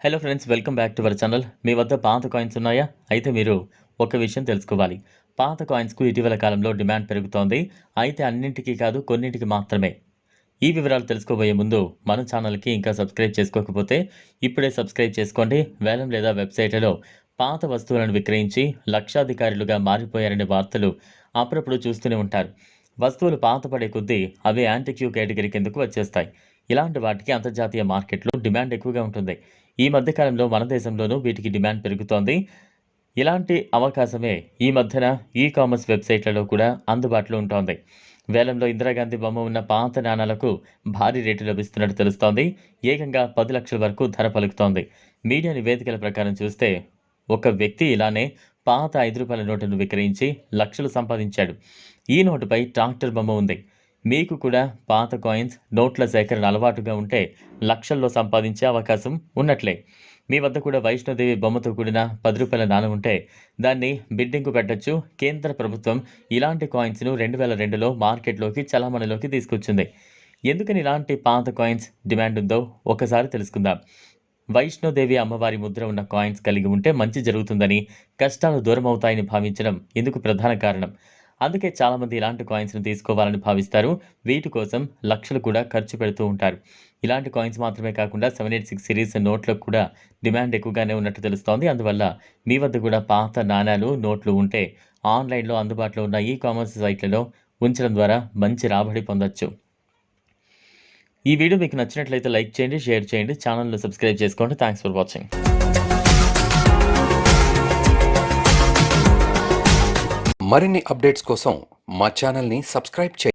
Hello friends, welcome back to our channel. మీ వద్ద పాత కాయిన్స్ ఉన్నాయా? అయితే మీరు ఒక విషయం తెలుసుకోవాలి. పాత కాయిన్స్‌కు ఇటీవల కాలంలో డిమాండ్ పెరుగుతోంది. అయితే అన్నింటికి కాదు, కొన్నింటికి మాత్రమే. ఈ వివరాలు తెలుసుకోబోయే ముందు మన ఛానల్‌కి ఇంకా సబ్స్క్రైబ్ చేసుకోకపోతే ఇప్పుడే సబ్స్క్రైబ్ చేసుకోండి. వేలం లేదా వెబ్‌సైట్‌లలో పాత వస్తువులను విక్రయించి లక్షాధికారులుగా మారిపోయారనే వార్తలు అప్పుడప్పుడు చూస్తూనే ఉంటారు. వస్తువులు పాతపడే కొద్దీ అవి యాంటిక్యూ కేటగిరీ కిందకు వచ్చేస్తాయి. ఇలాంటి వాటికి అంతర్జాతీయ మార్కెట్‌లో డిమాండ్ ఎక్కువగా ఉంటుంది. ఈ మధ్య కాలంలో మన దేశంలోనూ వీటికి డిమాండ్ పెరుగుతోంది. ఇలాంటి అవకాశమే ఈ మధ్యన కామర్స్ వెబ్‌సైట్‌లలో కూడా అందుబాటులో ఉంటోంది. వేలంలో ఇందిరాగాంధీ బొమ్మ ఉన్న పాత నాణాలకు భారీ రేటు లభిస్తున్నట్టు తెలుస్తోంది. ఏకంగా 10,00,000 వరకు ధర పలుకుతోంది. మీడియా నివేదికల ప్రకారం చూస్తే ఒక వ్యక్తి ఇలానే పాత రూ. 5 నోటును విక్రయించి లక్షలు సంపాదించాడు. ఈ నోటుపై ట్రాక్టర్ బొమ్మ ఉంది. మీకు కూడా పాత కాయిన్స్, నోట్ల సేకరణ అలవాటుగా ఉంటే లక్షల్లో సంపాదించే అవకాశం ఉన్నట్లే. మీ వద్ద కూడా వైష్ణోదేవి బొమ్మతో కూడిన రూ. 10 నాణెం ఉంటే దాన్ని బిడ్డింగ్‌కు పెట్టొచ్చు. కేంద్ర ప్రభుత్వం ఇలాంటి కాయిన్స్‌ను 2002లో మార్కెట్‌లోకి చలామణిలోకి తీసుకొచ్చింది. ఎందుకని ఇలాంటి పాత కాయిన్స్ డిమాండ్ ఉందో ఒకసారి తెలుసుకుందాం. వైష్ణోదేవి అమ్మవారి ముద్ర ఉన్న కాయిన్స్ కలిగి ఉంటే మంచి జరుగుతుందని, కష్టాలు దూరమవుతాయని భావించడం ఇందుకు ప్రధాన కారణం. అందుకే చాలామంది ఇలాంటి కాయిన్స్‌ను తీసుకోవాలని భావిస్తారు. వీటి కోసం లక్షలు కూడా ఖర్చు పెడుతూ ఉంటారు. ఇలాంటి కాయిన్స్ మాత్రమే కాకుండా 786 సిరీస్ నోట్లకు కూడా డిమాండ్ ఎక్కువగానే ఉన్నట్టు తెలుస్తోంది. అందువల్ల మీ వద్ద కూడా పాత నాణేలు, నోట్లు ఉంటే ఆన్‌లైన్‌లో అందుబాటులో ఉన్న కామర్స్ సైట్‌లలో ఉంచడం ద్వారా మంచి రాబడి పొందొచ్చు. ఈ వీడియో మీకు నచ్చినట్లయితే లైక్ చేయండి, షేర్ చేయండి. ఛానల్‌ను సబ్స్క్రైబ్ చేసుకోండి. Thanks for watching. మరిన్ని అప్డేట్స్ కోసం మా ఛానల్ని సబ్స్క్రైబ్ చేయండి.